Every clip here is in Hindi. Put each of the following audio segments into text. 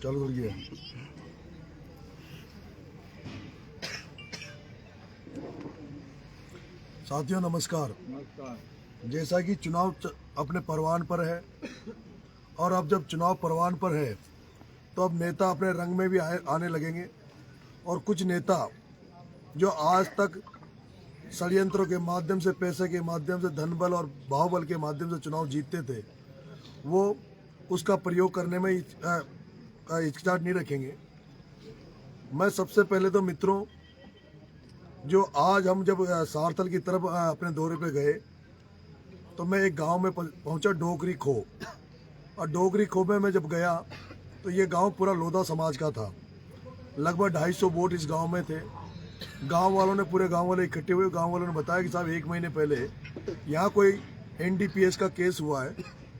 चालू कर दिया। साथियों नमस्कार। जैसा कि चुनाव अपने परवान पर है और अब जब चुनाव परवान पर है तो अब नेता अपने रंग में भी आने लगेंगे और कुछ नेता जो आज तक षड्यंत्रों के माध्यम से, पैसे के माध्यम से, धन बल और बाहुबल के माध्यम से चुनाव जीतते थे, वो उसका प्रयोग करने में हिचकिचाहट नहीं रखेंगे। मैं सबसे पहले तो मित्रों, जो आज हम जब सारथल की तरफ अपने दौरे पे गए तो मैं एक गांव में पहुंचा, डोगरी खो। और डोगरी खो में मैं जब गया तो ये गांव पूरा लोधा समाज का था। लगभग 250 वोट इस गांव में थे। गांव वालों ने, पूरे गांव वाले इकट्ठे हुए। गांव वालों ने बताया कि साहब 1 महीने पहले यहाँ कोई NDPS का केस हुआ है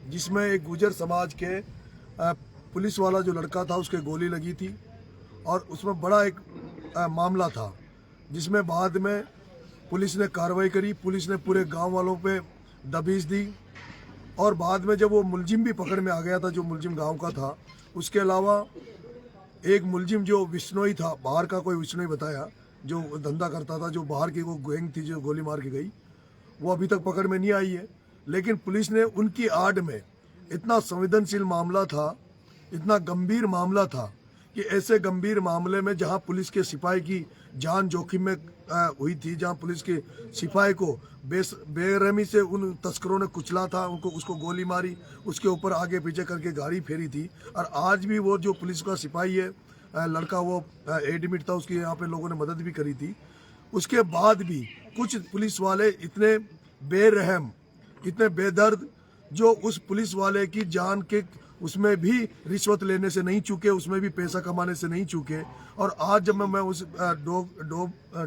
जिसमें एक गुर्जर समाज के पुलिस वाला जो लड़का था उसके गोली लगी थी और उसमें बड़ा एक मामला था जिसमें बाद में पुलिस ने कार्रवाई करी। पुलिस ने पूरे गांव वालों पे दबिश दी और बाद में जब वो मुलजिम भी पकड़ में आ गया था, जो मुलजिम गांव का था, उसके अलावा एक मुलजिम जो विश्नोई था, बाहर का कोई विश्नोई बताया, जो धंधा करता था, जो बाहर की वो गैंग थी जो गोली मार के गई, वो अभी तक पकड़ में नहीं आई है। लेकिन पुलिस ने उनकी आड़ में, इतना संवेदनशील मामला था, इतना गंभीर मामला था कि ऐसे गंभीर मामले में जहां पुलिस के सिपाही की जान जोखिम में हुई थी, जहां पुलिस के सिपाही को बेरहमी से उन तस्करों ने कुचला था, उसको गोली मारी, उसके ऊपर आगे पीछे करके गाड़ी फेरी थी। और आज भी वो जो पुलिस का सिपाही है, लड़का, वो एडमिट था, उसकी यहाँ पे लोगों ने मदद भी करी थी। उसके बाद भी कुछ पुलिस वाले इतने बेरहम, इतने बेदर्द, जो उस पुलिस वाले की जान के उसमें भी रिश्वत लेने से नहीं चूके, उसमें भी पैसा कमाने से नहीं चूके। और आज जब मैं उस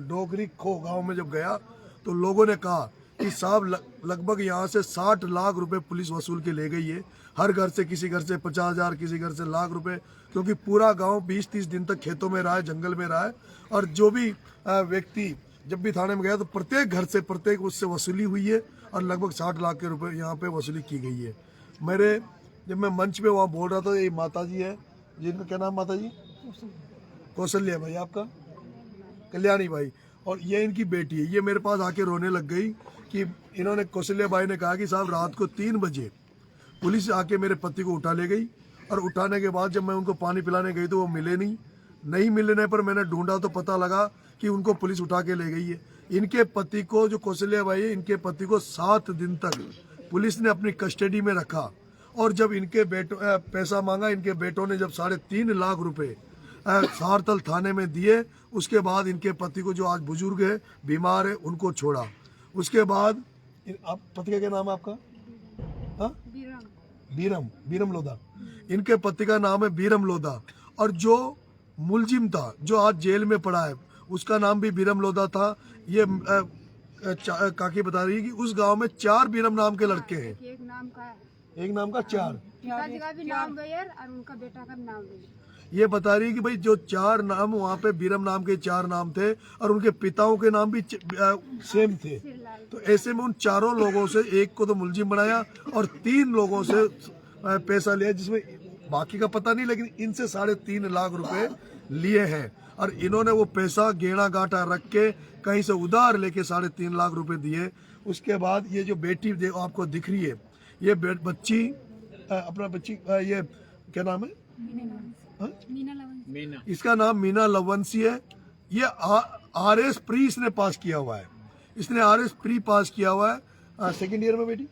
डोगरी खो गांव में जब गया तो लोगों ने कहा कि साहब लगभग यहाँ से 60 लाख रुपए पुलिस वसूल के ले गई है। हर घर से, किसी घर से 50,000, किसी घर से लाख रुपए, क्योंकि पूरा गांव 20-30 दिन तक खेतों में रहा है, जंगल में रहा है। और जो भी व्यक्ति जब भी थाने में गया तो प्रत्येक घर से, प्रत्येक उससे वसूली हुई है और लगभग 60 लाख के रुपए यहाँ पे वसूली की गई है। जब मैं मंच पे वहाँ बोल रहा था, ये माता जी है, जिनका क्या नाम माता जी? कौशल्या भाई, आपका? कल्याणी भाई। और ये इनकी बेटी है। ये मेरे पास आके रोने लग गई कि इन्होंने, कौशल्या भाई ने कहा कि साहब रात को 3 बजे पुलिस आके मेरे पति को उठा ले गई और उठाने के बाद जब मैं उनको पानी पिलाने गई तो वो मिले नहीं मिलने पर मैंने ढूंढा तो पता लगा कि उनको पुलिस उठा के ले गई है। इनके पति को, जो कौशल्या भाई है, इनके पति को 7 दिन तक पुलिस ने अपनी कस्टडी में रखा। और जब इनके बेटों पैसा मांगा, इनके बेटों ने जब 3.5 लाख रुपए सारथल थाने में दिए, उसके बाद इनके पति को, जो आज बुजुर्ग है, बीमार है, उनको छोड़ा। उसके बाद आप, पति का क्या नाम है आपका? हाँ, बीरम लोधा। इनके पति का नाम है बीरम लोधा। और जो मुलजिम था, जो आज जेल में पड़ा है, उसका नाम भी बीरम लोधा था। ये काकी बता रही है कि उस गांव में 4 बीरम नाम के लड़के हैं। एक नाम का 4, पिताजी का भी नाम बैर और उनका बेटा का नाम बैर। ये बता रही है कि भाई जो 4 नाम वहाँ पे बीरम नाम के 4 नाम थे और उनके पिताओं के नाम भी सेम थे। तो ऐसे में उन 4 लोगों से एक को तो मुलजिम बनाया और 3 लोगों से पैसा लिया, जिसमें बाकी का पता नहीं, लेकिन इनसे 3.5 लाख रुपए लिए हैं और इन्होंने वो पैसा गेड़ा गाटा रख के कहीं से उधार लेके 3.5 लाख रुपए दिए। उसके बाद ये जो बेटी आपको दिख रही है, ये बच्ची अपना बच्ची ये क्या नाम है, मीना इसका नाम मीना लवंसी है। ये RS प्री इसने पास किया हुआ है, इसने RS प्री पास किया हुआ है सेकेंड ईयर में बेटी।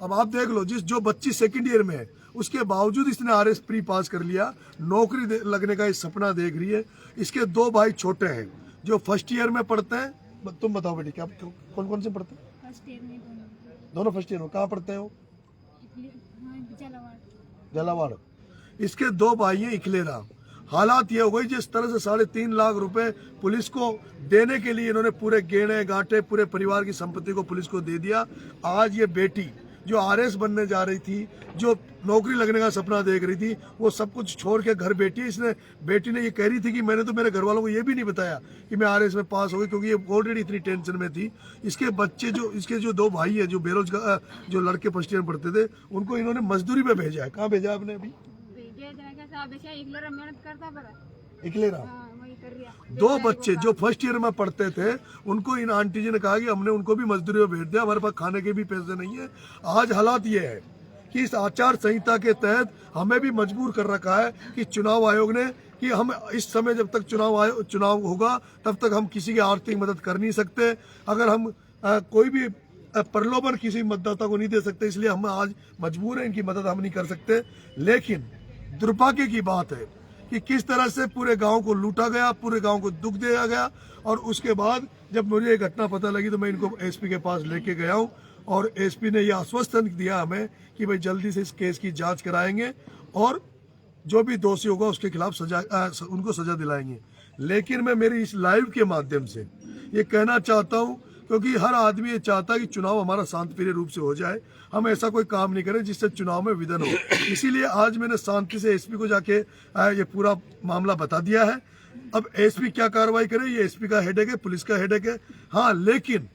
अब आप देख लो, जो बच्ची सेकेंड ईयर में है उसके बावजूद इसने RS प्री पास कर लिया, नौकरी लगने का सपना देख रही है। इसके 2 भाई छोटे हैं जो फर्स्ट ईयर में पढ़ते हैं। तुम बताओ बेटी, क्या कौन कौन से पढ़ते हैं? फर्स्ट ईयर में दोनों फर्स्ट ईयर में। कहाँ पढ़ते हो? जलावाड़। इसके 2 भाई हैं इकलेरा। हालात ये हो गई, जिस तरह से 3.5 लाख रुपए पुलिस को देने के लिए इन्होंने पूरे गेड़े गांटे पूरे परिवार की संपत्ति को पुलिस को दे दिया। आज ये बेटी जो RS बनने जा रही थी, जो नौकरी लगने का सपना देख रही थी, वो सब कुछ छोड़ के घर बैठी है। इसने बेटी ने ये कह रही थी कि मैंने तो मेरे घर वालों को ये भी नहीं बताया कि मैं RS में पास हो गई, क्योंकि ये ऑलरेडी इतनी टेंशन में थी। इसके बच्चे इसके जो 2 भाई है जो बेरोजगार, जो लड़के फर्स्ट ईयर में पढ़ते थे, उनको इन्होंने मजदूरी पे भेजा है। कहाँ भेजा है आपने? अभी मेहनत करता इकलेरा। वही कर रहा। 2 बच्चे जो फर्स्ट ईयर में पढ़ते थे, उनको इन आंटी जी ने कहा कि हमने उनको भी मजदूरी में भेज दिया, हमारे पास खाने के भी पैसे नहीं है। आज हालात ये है कि इस आचार संहिता के तहत हमें भी मजबूर कर रखा है कि चुनाव आयोग ने कि हम इस समय जब तक चुनाव होगा तब तक हम किसी की आर्थिक मदद कर नहीं सकते। अगर हम कोई भी प्रलोभन किसी मतदाता को नहीं दे सकते, इसलिए हम आज मजबूर हैं, इनकी मदद हम नहीं कर सकते। लेकिन दुर्भाग्य की बात है कि किस तरह से पूरे गांव को लूटा गया, पूरे गांव को दुख दिया गया। और उसके बाद जब मुझे ये घटना पता लगी तो मैं इनको SP के पास लेके गया हूं और SP ने यह आश्वासन दिया हमें कि भाई जल्दी से इस केस की जांच कराएंगे और जो भी दोषी होगा उसके खिलाफ उनको सजा दिलाएंगे। लेकिन मैं मेरी इस लाइव के माध्यम से ये कहना चाहता हूँ, क्योंकि हर आदमी ये चाहता है कि चुनाव हमारा शांतिप्रिय रूप से हो जाए, हम ऐसा कोई काम नहीं करें जिससे चुनाव में विघ्न हो। इसीलिए आज मैंने शांति से SP को जाके ये पूरा मामला बता दिया है। अब SP क्या कार्रवाई करे, ये SP का हेडेक है, पुलिस का हेडेक है। हाँ, लेकिन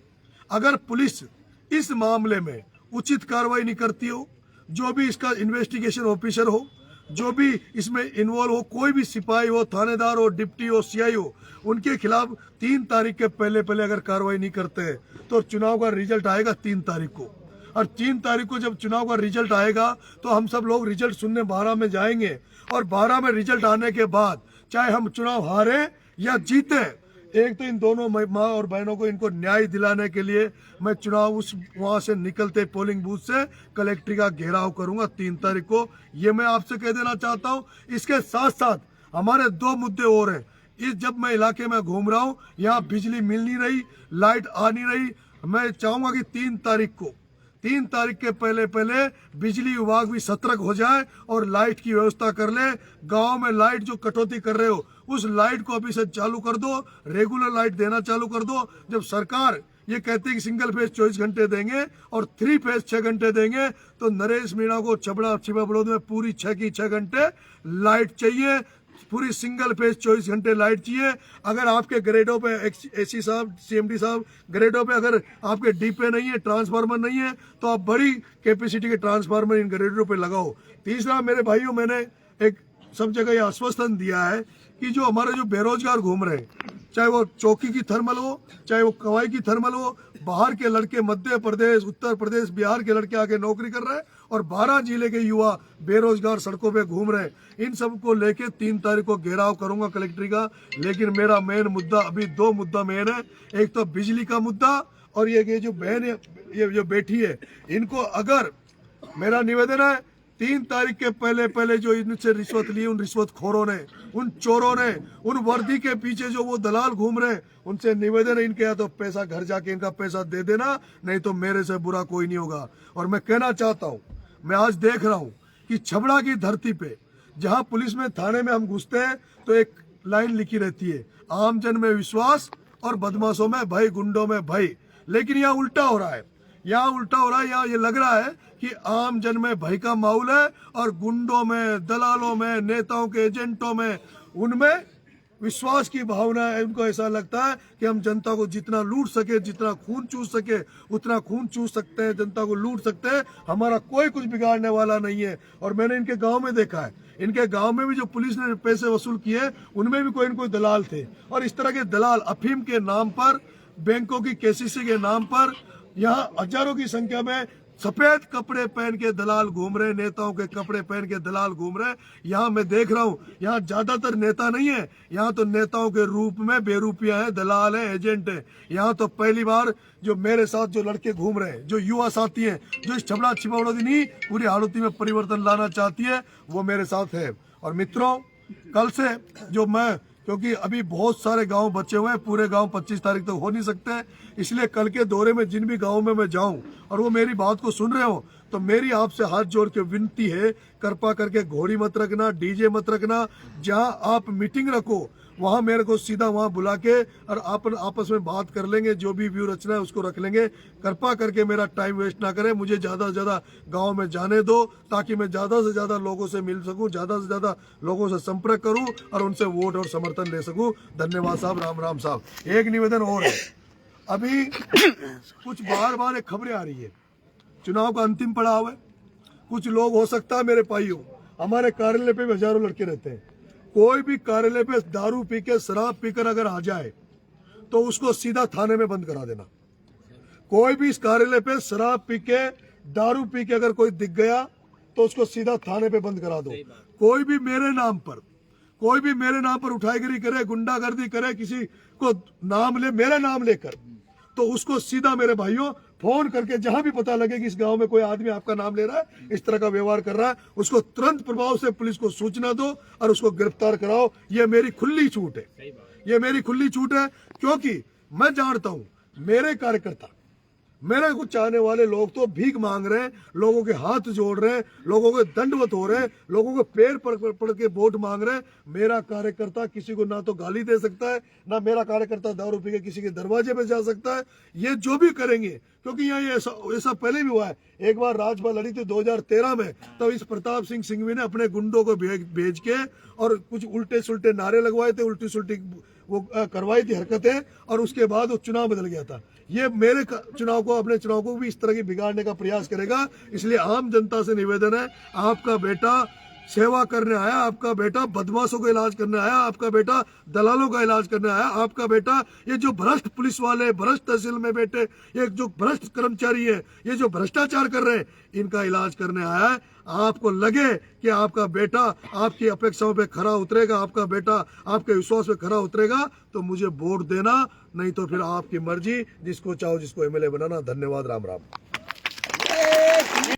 अगर पुलिस इस मामले में उचित कार्रवाई नहीं करती हो, जो भी इसका इन्वेस्टिगेशन ऑफिसर हो, जो भी इसमें इन्वॉल्व हो, कोई भी सिपाही हो, थानेदार हो, डिप्टी हो, CI हो, उनके खिलाफ 3 तारीख के पहले अगर कार्रवाई नहीं करते हैं तो चुनाव का रिजल्ट आएगा 3 तारीख को। और 3 तारीख को जब चुनाव का रिजल्ट आएगा तो हम सब लोग रिजल्ट सुनने 12 में जाएंगे और 12 में रिजल्ट आने के बाद चाहे हम चुनाव हारे या जीते, एक तो इन दोनों माँ और बहनों को इनको न्याय दिलाने के लिए मैं चुनाव वहां से निकलते पोलिंग बूथ से कलेक्ट्री का घेराव करूंगा 3 तारीख को। ये मैं आपसे कह देना चाहता हूं। इसके साथ साथ हमारे 2 मुद्दे और हैं। जब मैं इलाके में घूम रहा हूं, यहाँ बिजली मिल नहीं रही, लाइट आ नहीं रही। मैं चाहूंगा कि 3 तारीख के पहले बिजली विभाग भी सतर्क हो जाए और लाइट की व्यवस्था कर ले। गांव में लाइट जो कटौती कर रहे हो उस लाइट को अभी से चालू कर दो, रेगुलर लाइट देना चालू कर दो। जब सरकार ये कहती है कि सिंगल फेज 24 घंटे देंगे और 3 फेज 6 घंटे देंगे, तो नरेश मीणा को छबड़ा बड़ौद में पूरी 6 की 6 घंटे लाइट चाहिए, पूरी सिंगल फेज 24 घंटे लाइट चाहिए। अगर आपके ग्रेडों पे AC साहब, CMD साहब, ग्रेडों पे अगर आपके डीपे नहीं है, ट्रांसफार्मर नहीं है, तो आप बड़ी कैपेसिटी के ट्रांसफार्मर इन ग्रेडों पे लगाओ। तीसरा, मेरे भाइयों, मैंने एक सब जगह ये आश्वासन दिया है कि जो हमारे जो बेरोजगार घूम रहे हैं, चाहे वो चौकी की थर्मल हो, चाहे वो कवाई की थर्मल हो, बाहर के लड़के मध्य प्रदेश, उत्तर प्रदेश, बिहार के लड़के आके नौकरी कर रहे हैं और 12 जिले के युवा बेरोजगार सड़कों पे घूम रहे हैं, इन सबको लेके 3 तारीख को घेराव करूंगा कलेक्ट्री का। लेकिन मेरा मेन मुद्दा, अभी 2 मुद्दा मेन है। एक तो बिजली का मुद्दा और ये जो बहन है, ये जो बैठी है, इनको अगर मेरा निवेदन है 3 तारीख के पहले जो इनसे रिश्वत ली, उन रिश्वतखोरों ने, उन चोरों ने, उन वर्दी के पीछे जो वो दलाल घूम रहे हैं, उनसे निवेदन है इनके या तो पैसा घर जाके इनका पैसा दे देना, नहीं तो मेरे से बुरा कोई नहीं होगा। और मैं कहना चाहता हूँ, मैं आज देख रहा हूँ कि छबड़ा की धरती पे जहाँ पुलिस में, थाने में हम घुसते हैं तो एक लाइन लिखी रहती है, आम जन में विश्वास और बदमाशों में भय, गुंडों में भय। लेकिन यहाँ उल्टा हो रहा है, यहाँ ये लग रहा है कि आम जन में भय का माहौल है और गुंडों में, दलालों में, नेताओं के एजेंटों में, उनमें विश्वास की भावना है। उनको ऐसा लगता है कि हम जनता को जितना लूट सके, जितना खून चूस सके उतना खून चूस सकते हैं, जनता को लूट सकते हैं, हमारा कोई कुछ बिगाड़ने वाला नहीं है। और मैंने इनके गांव में देखा है, इनके गांव में भी जो पुलिस ने पैसे वसूल किए उनमें भी कोई न कोई दलाल थे। और इस तरह के दलाल अफीम के नाम पर, बैंकों की केसीसी के नाम पर यहाँ हजारों की संख्या में सफेद कपड़े पहन के दलाल घूम रहे, नेताओं के कपड़े पहन के दलाल घूम रहे। यहाँ मैं देख रहा हूँ, यहाँ ज्यादातर नेता नहीं है, यहाँ तो नेताओं के रूप में बेरूपिया है, दलाल है, एजेंट है। यहाँ तो पहली बार जो मेरे साथ जो लड़के घूम रहे हैं, जो युवा साथी हैं, जो इस छबड़ा छिपौड़ी नहीं पूरी हालती में परिवर्तन लाना चाहती है, वो मेरे साथ है। और मित्रों, कल से जो मैं, क्योंकि अभी बहुत सारे गांव बचे हुए हैं, पूरे गांव 25 तारीख तक हो नहीं सकते, इसलिए कल के दौरे में जिन भी गांवों में मैं जाऊं और वो मेरी बात को सुन रहे हो, तो मेरी आपसे हाथ जोड़ के विनती है, कृपा करके घोड़ी मत रखना, डीजे मत रखना। जहां आप मीटिंग रखो वहां मेरे को सीधा वहां बुला के और आपस में बात कर लेंगे, जो भी व्यू रचना है उसको रख लेंगे। कृपा करके मेरा टाइम वेस्ट ना करें, मुझे ज्यादा से ज्यादा गांव में जाने दो ताकि मैं ज्यादा से ज्यादा लोगों से मिल सकूं, ज्यादा से ज्यादा लोगों से संपर्क करूं और उनसे वोट और समर्थन ले सकूं। धन्यवाद साहब, राम राम साहब। एक निवेदन और है, अभी कुछ बार एक खबरें आ रही है, चुनाव का अंतिम पड़ाव है। कुछ लोग, हो सकता है मेरे भाइयों, हमारे कार्यालय पे भी हजारों लड़के रहते हैं, कोई भी कार्यालय पे दारू पी के, शराब पीकर अगर आ जाए तो उसको सीधा थाने में बंद करा देना। कोई भी इस कार्यालय पे शराब पी के, दारू पी के अगर कोई दिख गया तो उसको सीधा थाने पे बंद करा दो। कोई भी मेरे नाम पर उठाईगिरी करे, गुंडागर्दी करे, किसी को नाम ले, मेरा नाम लेकर, तो उसको सीधा मेरे भाइयों फोन करके, जहां भी पता लगे कि इस गांव में कोई आदमी आपका नाम ले रहा है, इस तरह का व्यवहार कर रहा है, उसको तुरंत प्रभाव से पुलिस को सूचना दो और उसको गिरफ्तार कराओ। ये मेरी खुली छूट है, ये मेरी खुली छूट है, क्योंकि मैं जानता हूं मेरे कार्यकर्ता, मेरे कुछ चाहने वाले लोग तो भीख मांग रहे हैं, लोगों के हाथ जोड़ रहे हैं, लोगों के दंडवत हो रहे हैं, लोगों के पैर पड़ के वोट मांग रहे हैं। मेरा कार्यकर्ता किसी को ना तो गाली दे सकता है, ना मेरा कार्यकर्ता दारू पी के किसी के दरवाजे पे जा सकता है। ये जो भी करेंगे, क्योंकि यहाँ ये ऐसा पहले भी हुआ है, एक बार राजभा लड़ी थी 2013 में, तब इस प्रताप सिंह सिंघवी ने अपने गुंडों को भेज के और कुछ उल्टे सुल्टे नारे लगवाए थे, उल्टी सुल्टी वो करवाई थी हरकतें, और उसके बाद वो चुनाव बदल गया था। ये मेरे चुनाव को, अपने चुनाव को भी इस तरह की बिगाड़ने का प्रयास करेगा। इसलिए आम जनता से निवेदन है, आपका बेटा सेवा करने आया, आपका बेटा बदमाशों का इलाज करने आया, आपका बेटा दलालों का इलाज करने आया, आपका बेटा ये जो भ्रष्ट पुलिस वाले, भ्रष्ट तहसील में बैठे, ये जो भ्रष्ट कर्मचारी है, ये जो भ्रष्टाचार कर रहे हैं, इनका इलाज करने आया है। आपको लगे कि आपका बेटा आपकी अपेक्षाओं पे खरा उतरेगा, आपका बेटा आपके विश्वास पे खरा उतरेगा, तो मुझे वोट देना, नहीं तो फिर आपकी मर्जी, जिसको चाहो जिसको एमएलए बनाना। धन्यवाद, राम राम।